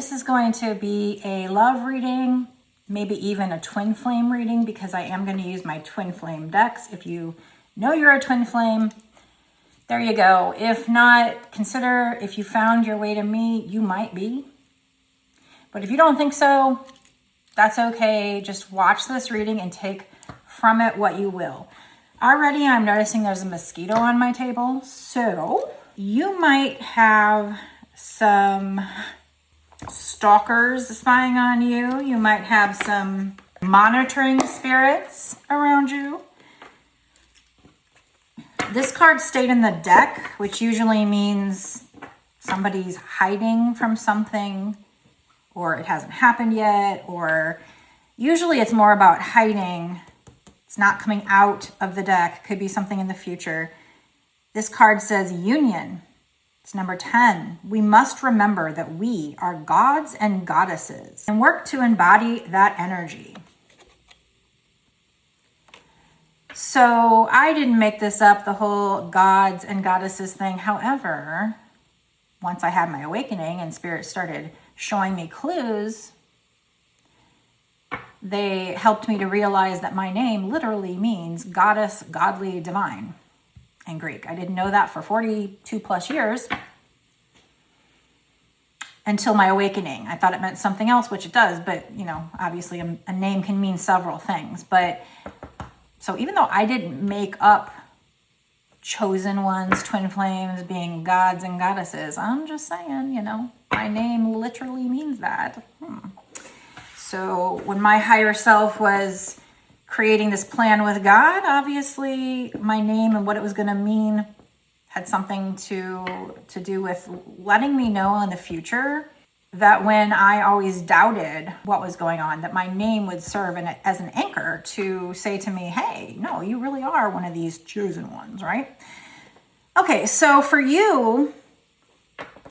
This is going to be a love reading, maybe even a twin flame reading, because I am going to use my twin flame decks. If you know you're a twin flame, there you go. If not, consider if you found your way to me, you might be. But if you don't think so, that's okay. Just watch this reading and take from it what you will. Already I'm noticing there's a mosquito on my table. So you might have some stalkers spying on you. You might have some monitoring spirits around you. This card stayed in the deck, which usually means somebody's hiding from something, or it hasn't happened yet, or usually it's more about hiding. It's not coming out of the deck. It could be something in the future. This card says union. It's number 10. We must remember that we are gods and goddesses and work to embody that energy. So I didn't make this up, the whole gods and goddesses thing. However, once I had my awakening and spirit started showing me clues, they helped me to realize that my name literally means goddess, godly, divine in Greek. I didn't know that for 42 plus years until my awakening. I thought it meant something else, which it does, but you know, obviously a name can mean several things. But so even though I didn't make up chosen ones, twin flames being gods and goddesses, I'm just saying, you know, my name literally means that. So when my higher self was creating this plan with God, obviously my name and what it was going to mean had something to do with letting me know in the future that when I always doubted what was going on, that my name would serve as an anchor to say to me, hey, no, you really are one of these chosen ones, right? Okay, so for you,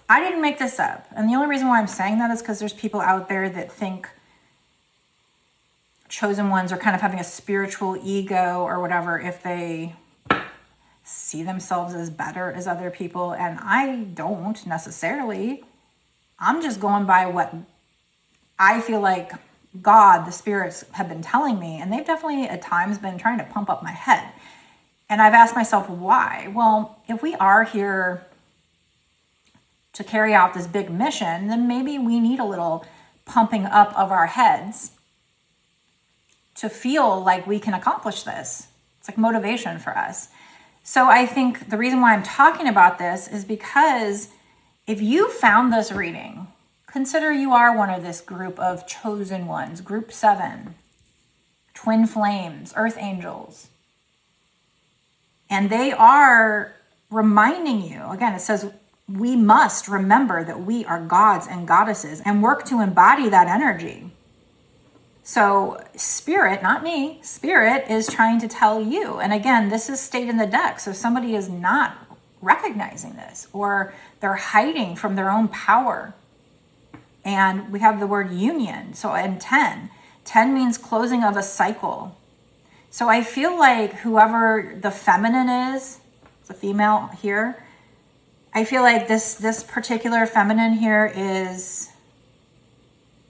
I didn't make this up. And the only reason why I'm saying that is because there's people out there that think chosen ones are kind of having a spiritual ego or whatever if they see themselves as better as other people. And I don't necessarily. I'm just going by what I feel like God, the spirits, have been telling me. And they've definitely at times been trying to pump up my head. And I've asked myself, why? Well, if we are here to carry out this big mission, then maybe we need a little pumping up of our heads to feel like we can accomplish this. It's like motivation for us. So I think the reason why I'm talking about this is because if you found this reading, consider you are one of this group of chosen ones, group 7, twin flames, earth angels. And they are reminding you, again, it says, we must remember that we are gods and goddesses and work to embody that energy. So spirit, not me, spirit is trying to tell you. And again, this is stayed in the deck. So somebody is not recognizing this, or they're hiding from their own power. And we have the word union. So in 10 means closing of a cycle. So I feel like whoever the feminine is, it's a female here, I feel like this particular feminine here is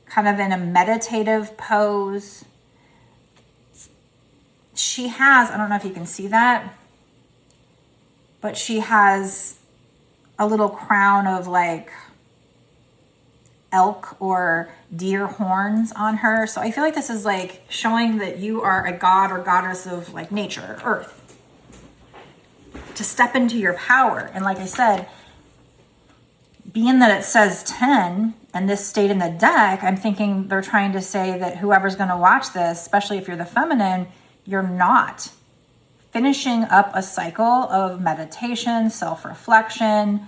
kind of in a meditative pose. She has, I don't know if you can see that, but she has a little crown of like elk or deer horns on her. So I feel like this is like showing that you are a god or goddess of like nature, earth, to step into your power. And like I said, being that it says 10 and this stayed in the deck, I'm thinking they're trying to say that whoever's going to watch this, especially if you're the feminine, you're not finishing up a cycle of meditation, self-reflection,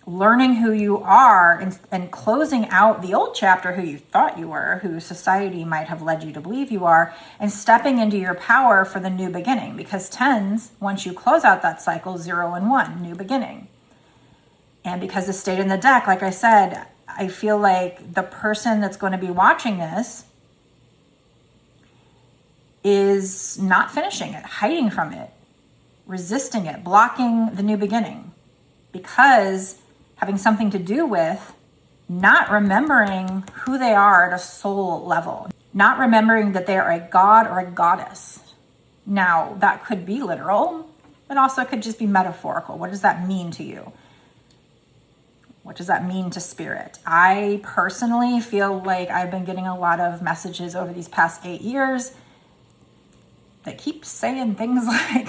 learning who you are, and closing out the old chapter, who you thought you were, who society might have led you to believe you are, and stepping into your power for the new beginning. Because 10s, once you close out that cycle, 0 and 1, new beginning. And because it stayed in the deck, like I said, I feel like the person that's going to be watching this is not finishing it, hiding from it, resisting it, blocking the new beginning, because having something to do with not remembering who they are at a soul level, not remembering that they are a god or a goddess. Now, that could be literal, but also could just be metaphorical. What does that mean to you? What does that mean to spirit? I personally feel like I've been getting a lot of messages over these past 8 years that keep saying things like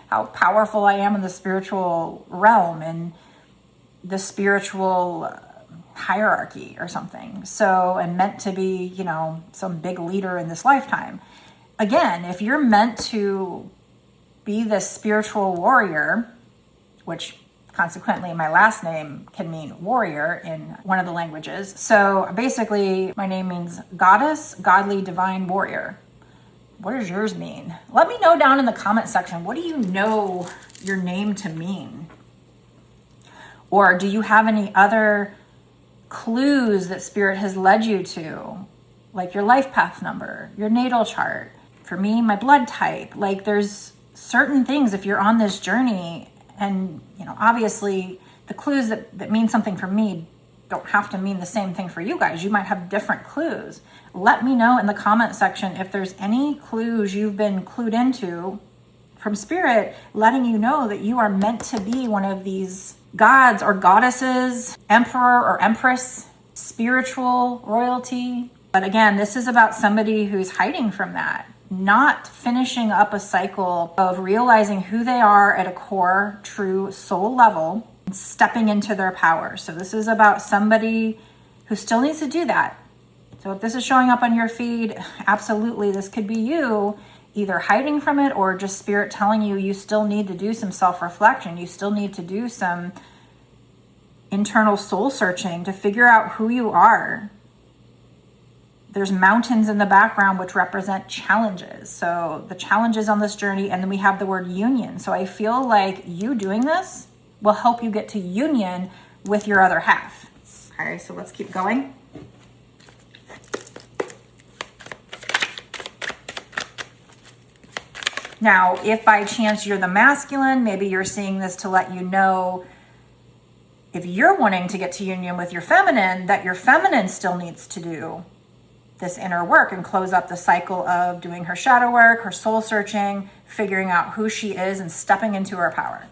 how powerful I am in the spiritual realm and the spiritual hierarchy or something. So, and meant to be, you know, some big leader in this lifetime. Again, if you're meant to be this spiritual warrior, which consequently my last name can mean warrior in one of the languages. So basically my name means goddess, godly, divine warrior. What does yours mean? Let me know down in the comment section. What do you know your name to mean? Or do you have any other clues that spirit has led you to? Like your life path number, your natal chart. For me, my blood type. Like there's certain things if you're on this journey, and you know, obviously the clues that mean something for me don't have to mean the same thing for you guys. You might have different clues. Let me know in the comment section if there's any clues you've been clued into from spirit, letting you know that you are meant to be one of these gods or goddesses, emperor or empress, spiritual royalty. But again, this is about somebody who's hiding from that, not finishing up a cycle of realizing who they are at a core, true soul level, and stepping into their power. So this is about somebody who still needs to do that. So if this is showing up on your feed, absolutely, this could be you either hiding from it or just spirit telling you you still need to do some self-reflection. You still need to do some internal soul searching to figure out who you are. There's mountains in the background which represent challenges. So the challenges on this journey, and then we have the word union. So I feel like you doing this will help you get to union with your other half. Okay, so let's keep going. Now, if by chance you're the masculine, maybe you're seeing this to let you know if you're wanting to get to union with your feminine, that your feminine still needs to do this inner work and close up the cycle of doing her shadow work, her soul searching, figuring out who she is and stepping into her power.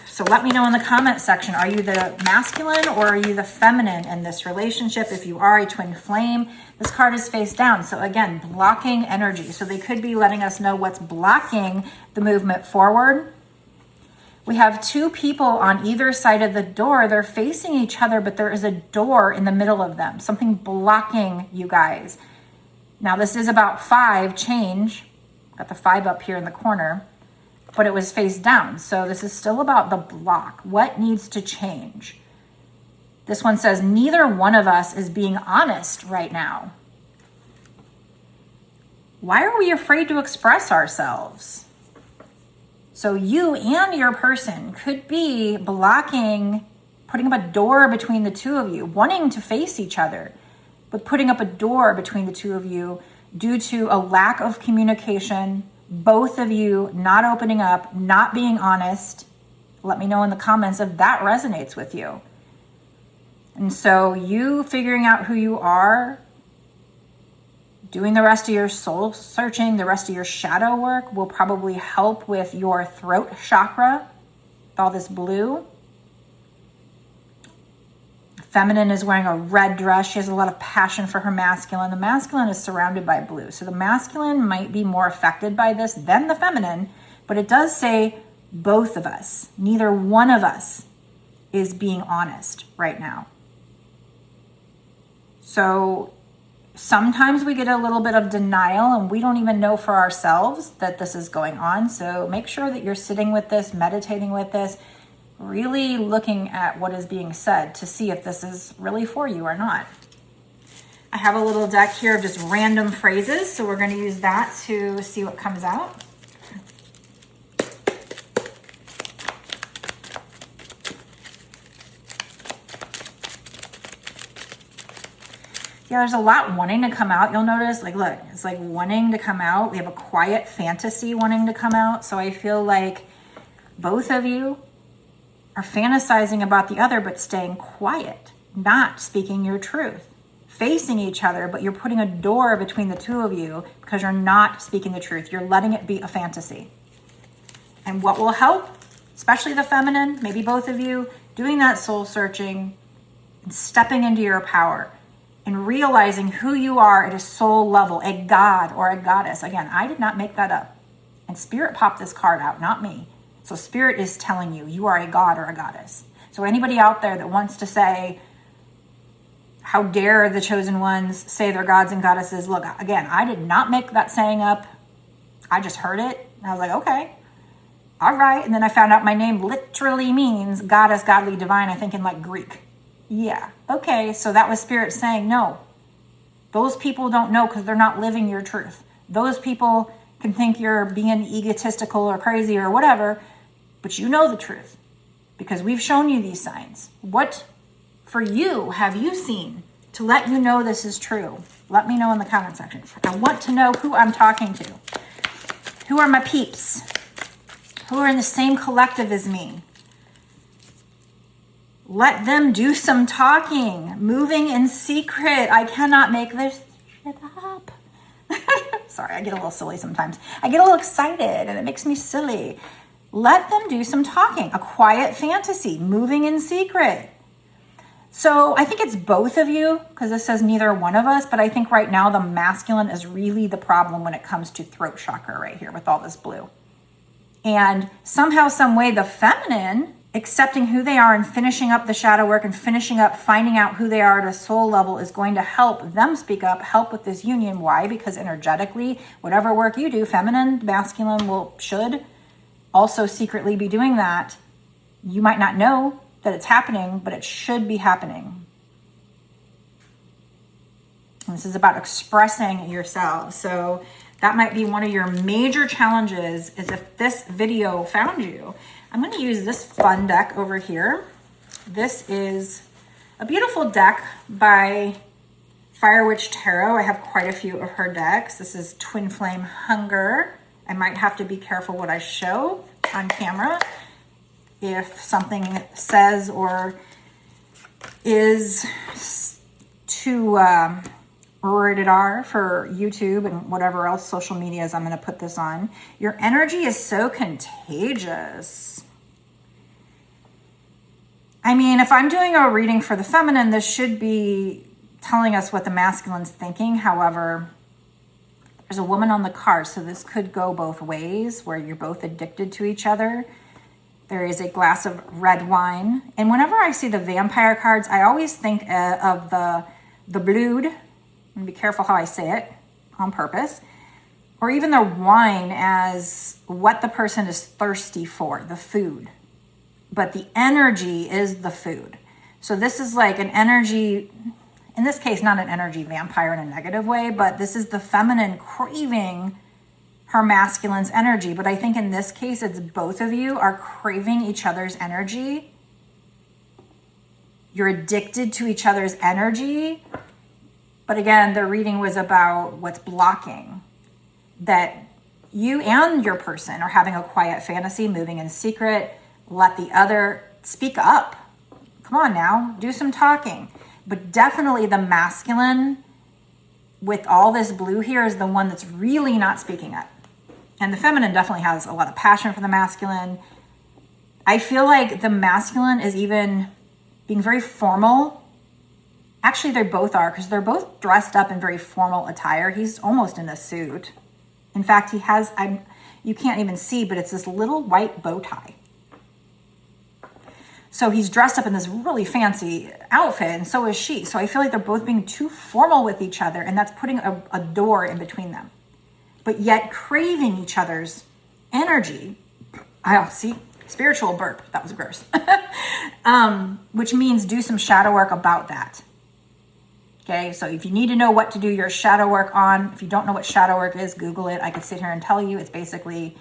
So let me know in the comment section, are you the masculine or are you the feminine in this relationship? If you are a twin flame, this card is face down. So again, blocking energy. So they could be letting us know what's blocking the movement forward. We have two people on either side of the door. They're facing each other, but there is a door in the middle of them. Something blocking you guys. Now this is about 5 change. Got the 5 up here in the corner, but it was face down. So this is still about the block. What needs to change? This one says, neither one of us is being honest right now. Why are we afraid to express ourselves? So you and your person could be blocking, putting up a door between the two of you, wanting to face each other, but putting up a door between the two of you due to a lack of communication, both of you not opening up, not being honest. Let me know in the comments if that resonates with you. And so you figuring out who you are, doing the rest of your soul searching, the rest of your shadow work will probably help with your throat chakra, with all this blue. Feminine is wearing a red dress. She has a lot of passion for her masculine. The masculine is surrounded by blue. So the masculine might be more affected by this than the feminine, but it does say both of us. Neither one of us is being honest right now. So sometimes we get a little bit of denial and we don't even know for ourselves that this is going on. So make sure that you're sitting with this, meditating with this, really looking at what is being said to see if this is really for you or not. I have a little deck here of just random phrases, so we're going to use that to see what comes out. Yeah, there's a lot wanting to come out. You'll notice, like, look, it's like wanting to come out. We have a quiet fantasy wanting to come out. So I feel like both of you are fantasizing about the other, but staying quiet. not speaking your truth, facing each other, but you're putting a door between the two of you because you're not speaking the truth. You're letting it be a fantasy. And what will help, especially the feminine, maybe both of you, doing that soul searching and stepping into your power and realizing who you are at a soul level, a god or a goddess. Again, I did not make that up. And Spirit popped this card out, not me. So Spirit is telling you, you are a god or a goddess. So anybody out there that wants to say, how dare the chosen ones say they're gods and goddesses? Look, again, I did not make that saying up. I just heard it. And I was like, okay, all right. And then I found out my name literally means goddess, godly, divine, I think in like Greek. Yeah, okay. So that was Spirit saying, no, those people don't know because they're not living your truth. Those people can think you're being egotistical or crazy or whatever, but you know the truth because we've shown you these signs. What for you have you seen to let you know this is true? Let me know in the comment section. I want to know who I'm talking to. Who are my peeps? Who are in the same collective as me? Let them do some talking. Moving in secret. I cannot make this shit up. Sorry, I get a little silly sometimes. I get a little excited and it makes me silly. Let them do some talking. A quiet fantasy. Moving in secret. So I think it's both of you because this says neither one of us, but I think right now the masculine is really the problem when it comes to throat chakra right here with all this blue. And somehow, some way, the feminine accepting who they are and finishing up the shadow work and finishing up finding out who they are at a soul level is going to help them speak up, help with this union. Why? Because energetically, whatever work you do, feminine, masculine should also secretly be doing that. You might not know that it's happening, but it should be happening. And this is about expressing yourselves. So that might be one of your major challenges is if this video found you. I'm going to use this fun deck over here. This is a beautiful deck by Fire Witch Tarot. I have quite a few of her decks. This is Twinflame Hunger. I might have to be careful what I show on camera. If something says or is too rated R for YouTube and whatever else social medias I'm going to put this on. Your energy is so contagious. I mean, if I'm doing a reading for the feminine, this should be telling us what the masculine's thinking. However, there's a woman on the card, so this could go both ways where you're both addicted to each other. There is a glass of red wine. And whenever I see the vampire cards, I always think of the blood. And be careful how I say it on purpose. Or even the wine as what the person is thirsty for, the food. But the energy is the food. So this is like an energy, in this case, not an energy vampire in a negative way, but this is the feminine craving her masculine's energy. But I think in this case, it's both of you are craving each other's energy. You're addicted to each other's energy. But again, the reading was about what's blocking. That you and your person are having a quiet fantasy, moving in secret. Let the other speak up. Come on now, do some talking. But definitely the masculine with all this blue here is the one that's really not speaking up. And the feminine definitely has a lot of passion for the masculine. I feel like the masculine is even being very formal. Actually, they both are because they're both dressed up in very formal attire. He's almost in a suit. In fact, he has, you can't even see, but it's this little white bow tie. So he's dressed up in this really fancy outfit, and so is she. So I feel like they're both being too formal with each other, and that's putting a door in between them. But yet craving each other's energy. I see, spiritual burp. That was gross. Which means do some shadow work about that. Okay, so if you need to know what to do your shadow work on, if you don't know what shadow work is, Google it. I could sit here and tell you. It's basically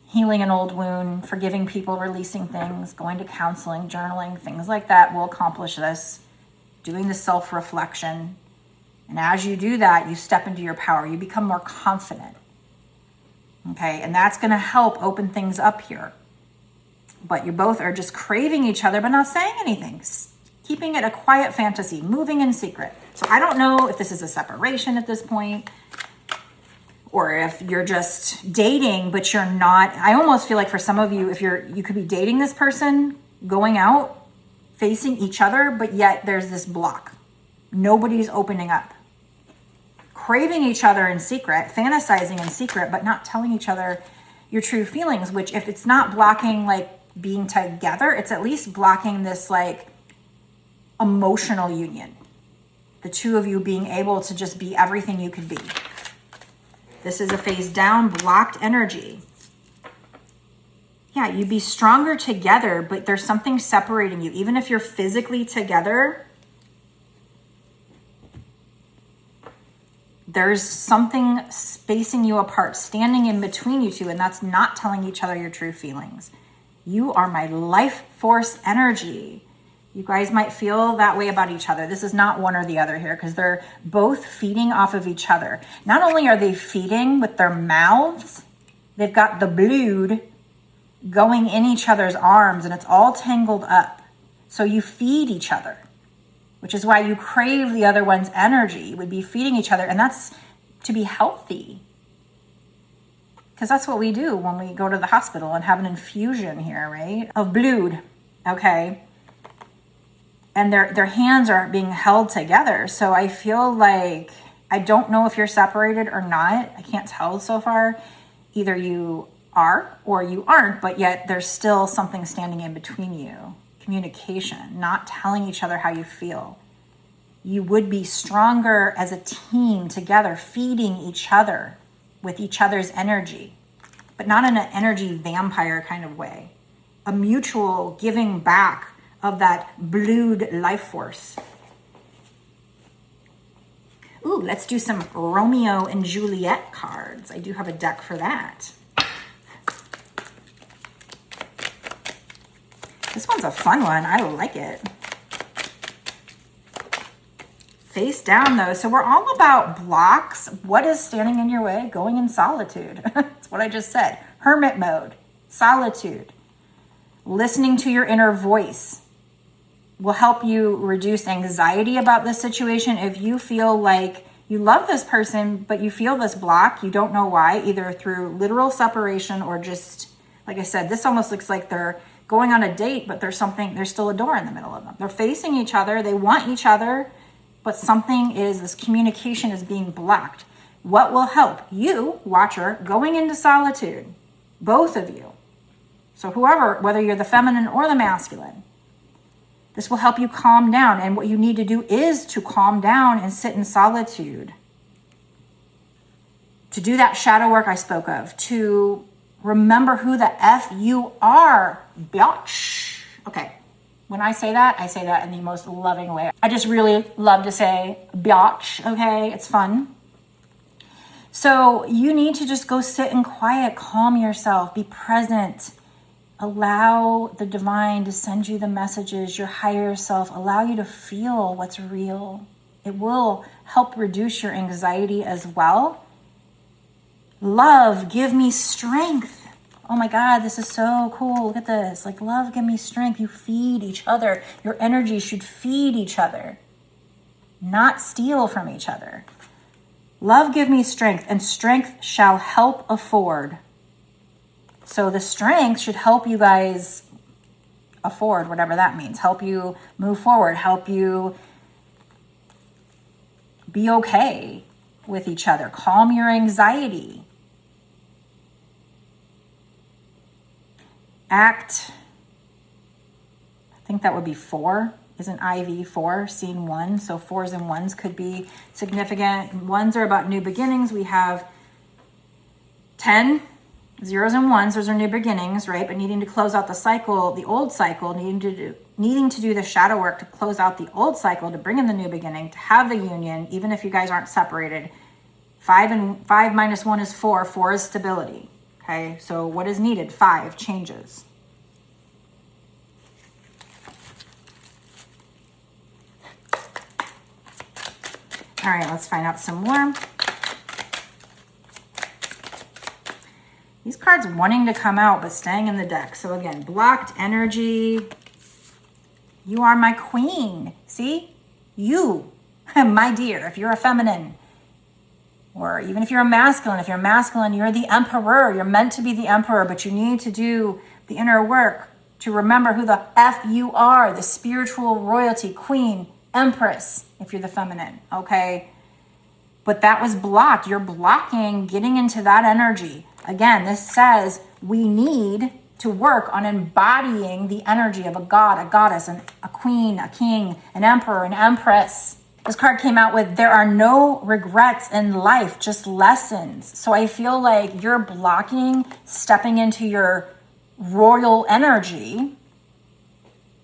healing an old wound, forgiving people, releasing things, going to counseling, journaling, things like that will accomplish this. Doing the self-reflection. And as you do that, you step into your power. You become more confident. Okay, and that's going to help open things up here. But you both are just craving each other, but not saying anything. Keeping it a quiet fantasy, moving in secret. So I don't know if this is a separation at this point, or if you're just dating, but you're not. I almost feel like for some of you, if you could be dating this person, going out, facing each other, but yet there's this block. Nobody's opening up. Craving each other in secret, fantasizing in secret, but not telling each other your true feelings, which if it's not blocking like being together, it's at least blocking this like emotional union. The two of you being able to just be everything you could be. This is a face down, blocked energy. Yeah, you'd be stronger together, but there's something separating you. Even if you're physically together, there's something spacing you apart, standing in between you two, and that's not telling each other your true feelings. You are my life force energy. You guys might feel that way about each other. This is not one or the other here because they're both feeding off of each other. Not only are they feeding with their mouths, they've got the blood going in each other's arms and it's all tangled up. So you feed each other, which is why you crave the other one's energy. You would be feeding each other, and that's to be healthy. Because that's what we do when we go to the hospital and have an infusion here, right? Of blood, okay? And their hands are being held together. So I feel like, I don't know if you're separated or not. I can't tell so far. Either you are or you aren't, but yet there's still something standing in between you. Communication, not telling each other how you feel. You would be stronger as a team together, feeding each other with each other's energy, but not in an energy vampire kind of way. A mutual giving back of that blood life force. Ooh, let's do some Romeo and Juliet cards. I do have a deck for that. This one's a fun one. I like it. Face down though. So we're all about blocks. What is standing in your way? Going in solitude. That's what I just said. Hermit mode. Solitude. Listening to your inner voice will help you reduce anxiety about this situation. If you feel like you love this person, but you feel this block, you don't know why, either through literal separation or just, like I said, this almost looks like they're going on a date, but there's still a door in the middle of them. They're facing each other. They want each other, but this communication is being blocked. What will help you, watcher, going into solitude? Both of you. So whoever, whether you're the feminine or the masculine, this will help you calm down. And what you need to do is to calm down and sit in solitude. To do that shadow work I spoke of. To remember who the F you are. Biatch. Okay. When I say that in the most loving way. I just really love to say biatch. Okay. It's fun. So you need to just go sit in quiet, calm yourself, be present. Allow the divine to send you the messages, your higher self. Allow you to feel what's real. It will help reduce your anxiety as well. Love, give me strength. Oh my God, this is so cool. Look at this. Like, love, give me strength. You feed each other. Your energy should feed each other, not steal from each other. Love, give me strength, and strength shall help afford. So the strength should help you guys afford, whatever that means. Help you move forward. Help you be okay with each other. Calm your anxiety. Act, I think that would be 4. Isn't IV 4, scene 1? So 4s and 1s could be significant. 1s are about new beginnings. We have 10. 0s and 1s, those are new beginnings, right? But needing to close out the cycle, the old cycle, needing to do the shadow work to close out the old cycle, to bring in the new beginning, to have the union, even if you guys aren't separated. 5 minus 1 is 4. 4 is stability. Okay, so what is needed? 5 changes. All right, let's find out some more. These cards wanting to come out, but staying in the deck. So again, blocked energy, You are my queen. See? You, my dear, if you're a feminine, or even if you're a masculine, you're the emperor. You're meant to be the emperor, but you need to do the inner work to remember who the F you are, the spiritual royalty, queen, empress, if you're the feminine, okay? But that was blocked. You're blocking getting into that energy. Again, this says we need to work on embodying the energy of a god, a goddess, a queen, a king, an emperor, an empress. This card came out with, there are no regrets in life, just lessons. So I feel like you're blocking stepping into your royal energy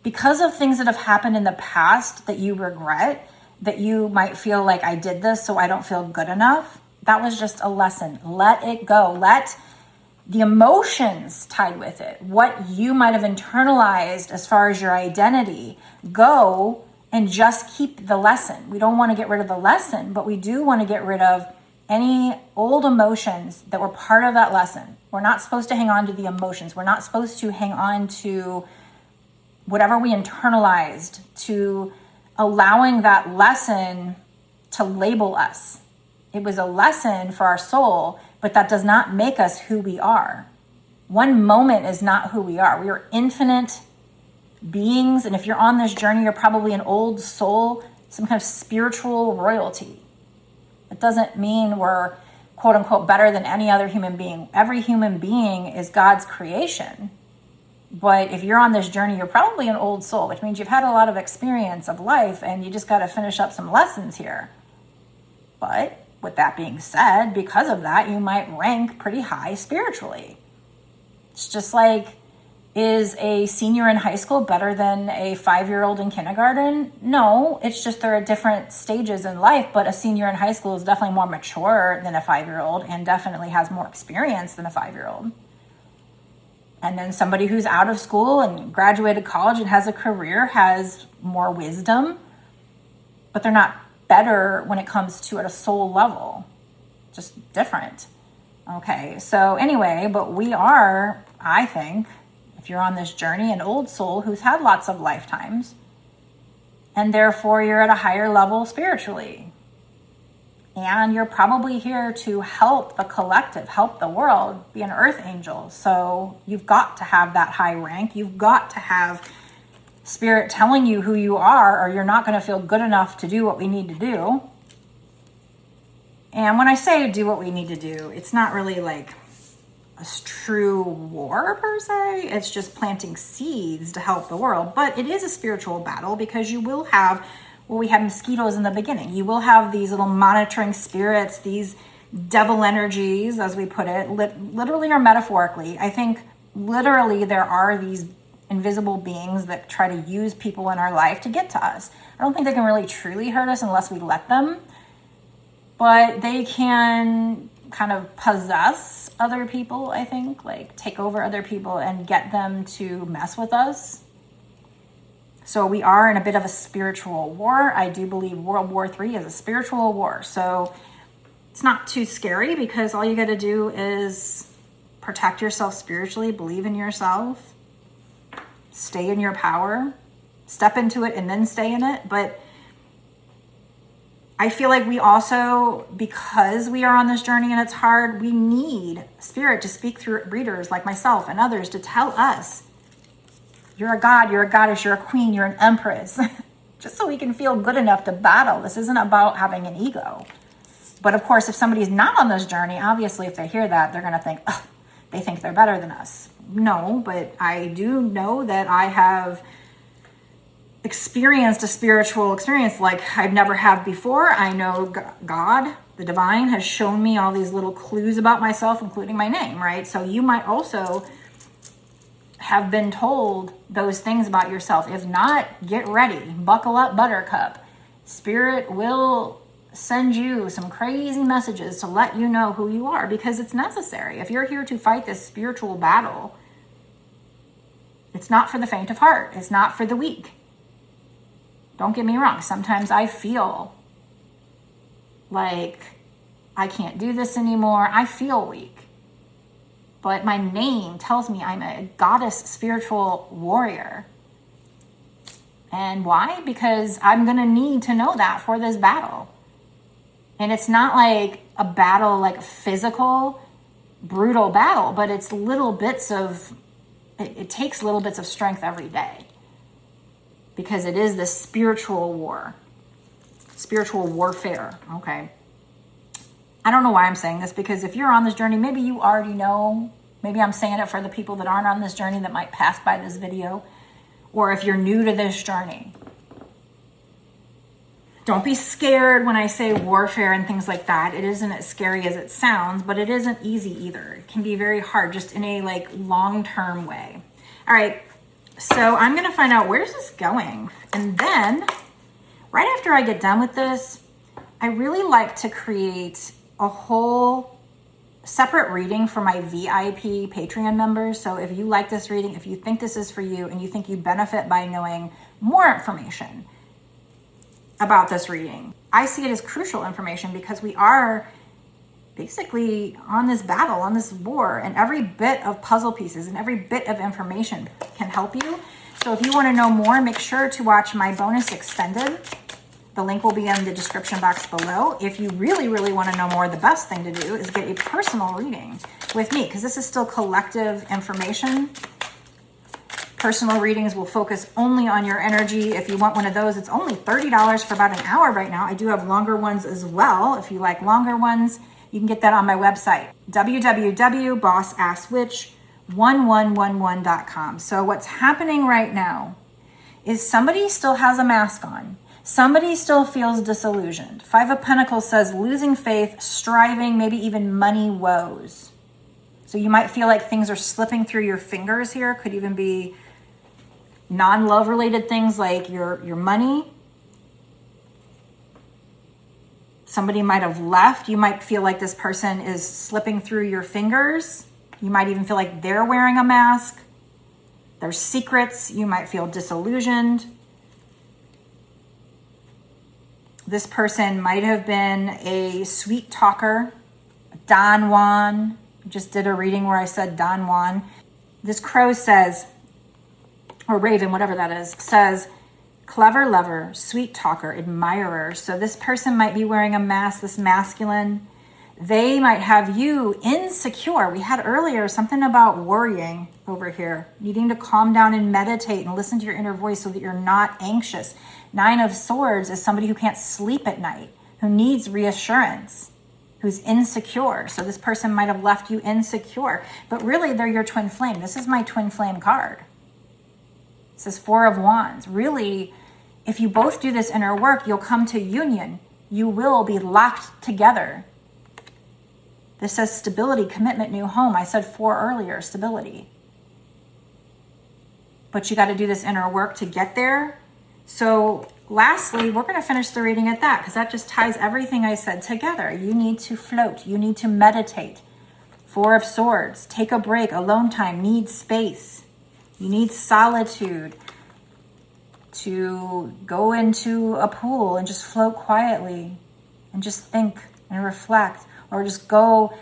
because of things that have happened in the past that you regret, that you might feel like, I did this so I don't feel good enough. That was just a lesson. Let it go. Let the emotions tied with it, what you might have internalized as far as your identity, go and just keep the lesson. We don't want to get rid of the lesson, but we do want to get rid of any old emotions that were part of that lesson. We're not supposed to hang on to the emotions. We're not supposed to hang on to whatever we internalized, to allowing that lesson to label us. It was a lesson for our soul, but that does not make us who we are. One moment is not who we are. We are infinite beings, and if you're on this journey, you're probably an old soul, some kind of spiritual royalty. It doesn't mean we're quote unquote better than any other human being. Every human being is God's creation. But if you're on this journey, you're probably an old soul, which means you've had a lot of experience of life and you just got to finish up some lessons here. But with that being said, because of that, you might rank pretty high spiritually. It's just like, is a senior in high school better than a 5-year-old in kindergarten? No, it's just there are different stages in life, but a senior in high school is definitely more mature than a 5-year-old and definitely has more experience than a 5-year-old. And then somebody who's out of school and graduated college and has a career has more wisdom, but they're not better when it comes to at a soul level, just different. Okay, so anyway, but we are, I think, if you're on this journey, an old soul who's had lots of lifetimes, and therefore you're at a higher level spiritually. And you're probably here to help the collective, help the world, be an earth angel. So you've got to have that high rank. You've got to have spirit telling you who you are, or you're not going to feel good enough to do what we need to do. And when I say do what we need to do, it's not really like a true war per se. It's just planting seeds to help the world. But it is a spiritual battle because you will have, well, we had mosquitoes in the beginning. You will have these little monitoring spirits, these devil energies, as we put it, literally or metaphorically. I think literally there are these invisible beings that try to use people in our life to get to us. I don't think they can really truly hurt us unless we let them. But they can kind of possess other people, I think, like take over other people and get them to mess with us. So we are in a bit of a spiritual war. I do believe World War III is a spiritual war. So it's not too scary because all you got to do is protect yourself spiritually, believe in yourself, stay in your power, step into it and then stay in it. But I feel like we also, because we are on this journey and it's hard, we need spirit to speak through readers like myself and others to tell us, you're a god, you're a goddess, you're a queen, you're an empress, just so we can feel good enough to battle. This isn't about having an ego. But of course, if somebody's not on this journey, obviously if they hear that, they're going to think, oh, they think they're better than us. No, but I do know that I have experienced a spiritual experience like I've never had before. I know God, the divine, has shown me all these little clues about myself, including my name, right? So you might also have been told those things about yourself. If not, get ready. Buckle up, buttercup. Spirit will send you some crazy messages to let you know who you are because it's necessary. If you're here to fight this spiritual battle, it's not for the faint of heart. It's not for the weak. Don't get me wrong. Sometimes I feel like I can't do this anymore. I feel weak. But my name tells me I'm a goddess spiritual warrior. And why? Because I'm going to need to know that for this battle. And it's not like a battle, like a physical, brutal battle, but it's little bits of, it takes little bits of strength every day. Because it is this spiritual war. Spiritual warfare, okay? I don't know why I'm saying this, because if you're on this journey, maybe you already know. Maybe I'm saying it for the people that aren't on this journey that might pass by this video. Or if you're new to this journey. Don't be scared when I say warfare and things like that. It isn't as scary as it sounds, but it isn't easy either. It can be very hard, just in a like long-term way. All right, so I'm gonna find out where's this going. And then, right after I get done with this, I really like to create a whole separate reading for my VIP Patreon members. So if you like this reading, if you think this is for you and you think you benefit by knowing more information about this reading, I see it as crucial information because we are basically on this battle, on this war, and every bit of puzzle pieces and every bit of information can help you. So if you want to know more, make sure to watch my bonus extended. The link will be in the description box below. If you really, really want to know more, the best thing to do is get a personal reading with me, because this is still collective information. Personal readings will focus only on your energy. If you want one of those, it's only $30 for about an hour right now. I do have longer ones as well. If you like longer ones, you can get that on my website, www.bossasswitch1111.com. So what's happening right now is somebody still has a mask on. Somebody still feels disillusioned. Five of Pentacles says losing faith, striving, maybe even money woes. So you might feel like things are slipping through your fingers here. Could even be non-love related things like your money. Somebody might have left. You might feel like this person is slipping through your fingers. You might even feel like they're wearing a mask. There's secrets. You might feel disillusioned. This person might have been a sweet talker, Don Juan. I just did a reading where I said Don Juan. This crow says, or raven, whatever that is, says, clever lover, sweet talker, admirer. So this person might be wearing a mask, this masculine. They might have you insecure. We had earlier something about worrying over here, needing to calm down and meditate and listen to your inner voice so that you're not anxious. Nine of Swords is somebody who can't sleep at night, who needs reassurance, who's insecure. So this person might have left you insecure, but really they're your twin flame. This is my twin flame card. This is Four of Wands. Really, if you both do this inner work, you'll come to union. You will be locked together. This says stability, commitment, new home. I said 4 earlier, stability. But you got to do this inner work to get there. So lastly, we're going to finish the reading at that because that just ties everything I said together. You need to float. You need to meditate. Four of Swords. Take a break. Alone time. Need space. You need solitude to go into a pool and just float quietly and just think and reflect, or just go,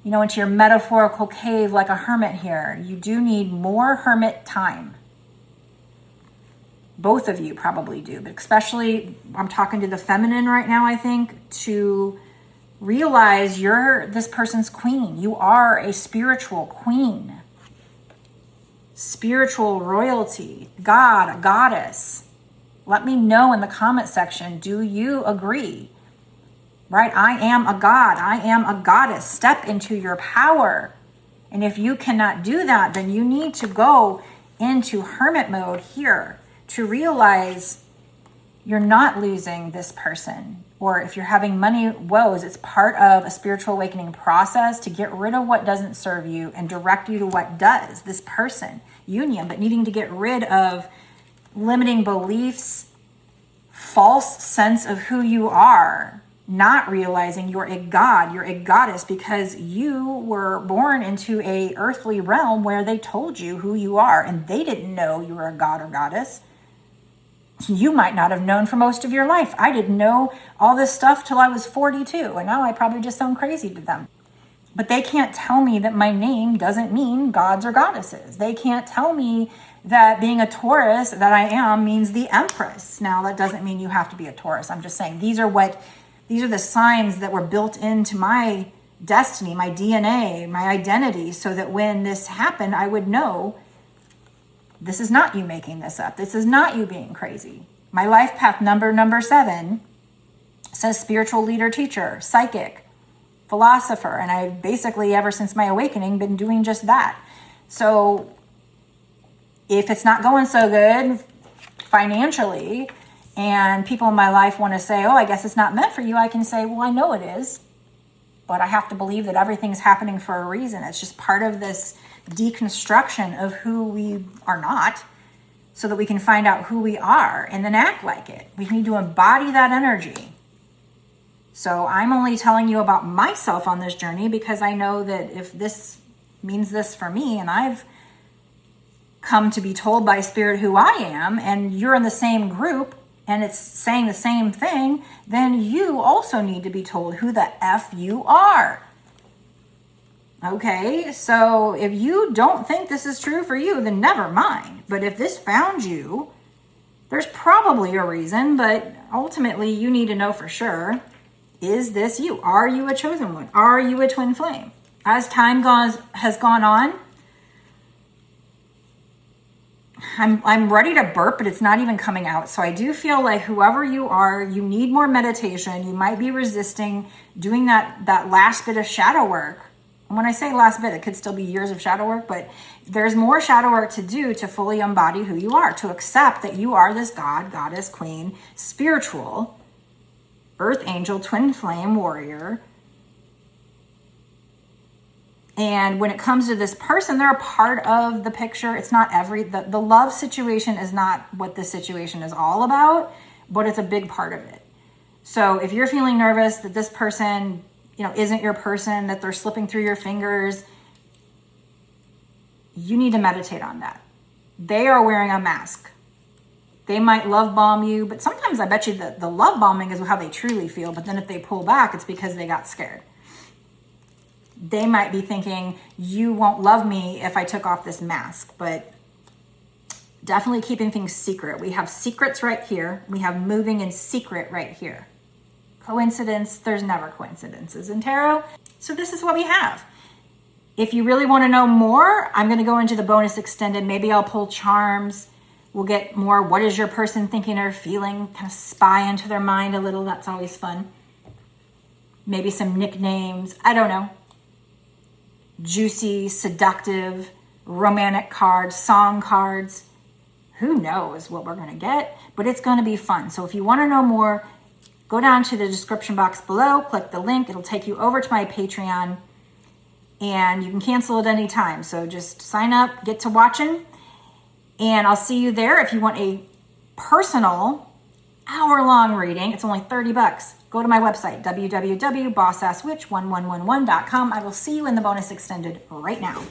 into your metaphorical cave like a hermit here. You do need more hermit time. Both of you probably do, but especially I'm talking to the feminine right now, I think, to realize you're this person's queen. You are a spiritual queen. Spiritual royalty, God, a goddess. Let me know in the comment section, do you agree? Right? I am a god. I am a goddess. Step into your power. And if you cannot do that, then you need to go into hermit mode here to realize you're not losing this person. Or if you're having money woes, it's part of a spiritual awakening process to get rid of what doesn't serve you and direct you to what does. This person, union, but needing to get rid of limiting beliefs, false sense of who you are, not realizing you're a god, you're a goddess because you were born into a earthly realm where they told you who you are and they didn't know you were a god or goddess. You might not have known for most of your life. I didn't know all this stuff till I was 42, and now I probably just sound crazy to them. But they can't tell me that my name doesn't mean gods or goddesses. They can't tell me that being a Taurus that I am means the Empress. Now, that doesn't mean you have to be a Taurus. I'm just saying these are the signs that were built into my destiny, my DNA, my identity, so that when this happened, I would know this is not you making this up. This is not you being crazy. My life path number 7 says spiritual leader, teacher, psychic, philosopher. And I've basically, ever since my awakening, been doing just that. So if it's not going so good financially and people in my life want to say, oh, I guess it's not meant for you, I can say, well, I know it is. But I have to believe that everything's happening for a reason. It's just part of this deconstruction of who we are not, so that we can find out who we are and then act like it. We need to embody that energy. So I'm only telling you about myself on this journey because I know that if this means this for me, and I've come to be told by Spirit who I am, and you're in the same group, and it's saying the same thing, then you also need to be told who the F you are. Okay, so if you don't think this is true for you, then never mind. But if this found you, there's probably a reason, but ultimately you need to know for sure, is this you? Are you a chosen one? Are you a twin flame? As time has gone on, I'm ready to burp, but it's not even coming out. So I do feel like whoever you are, you need more meditation. You might be resisting doing that last bit of shadow work. And when I say last bit, it could still be years of shadow work, but there's more shadow work to do to fully embody who you are, to accept that you are this God, goddess, queen, spiritual, earth angel, twin flame warrior. And when it comes to this person, they're a part of the picture. It's not the love situation is not what this situation is all about, but it's a big part of it. So if you're feeling nervous that this person, isn't your person, that they're slipping through your fingers, you need to meditate on that. They are wearing a mask. They might love bomb you, but sometimes I bet you that the love bombing is how they truly feel. But then if they pull back, it's because they got scared. They might be thinking, you won't love me if I took off this mask, but definitely keeping things secret. We have secrets right here. We have moving in secret right here. Coincidence, there's never coincidences in tarot. So this is what we have. If you really want to know more, I'm going to go into the bonus extended. Maybe I'll pull charms. We'll get more, what is your person thinking or feeling? Kind of spy into their mind a little. That's always fun. Maybe some nicknames. I don't know. Juicy, seductive, romantic cards, song cards. Who knows what we're going to get, but it's going to be fun. So if you want to know more, go down to the description box below, click the link. It'll take you over to my Patreon, and you can cancel at any time. So just sign up, get to watching, and I'll see you there. If you want a personal hour-long reading, it's only $30. Go to my website, www.bossasswitch1111.com. I will see you in the bonus extended right now.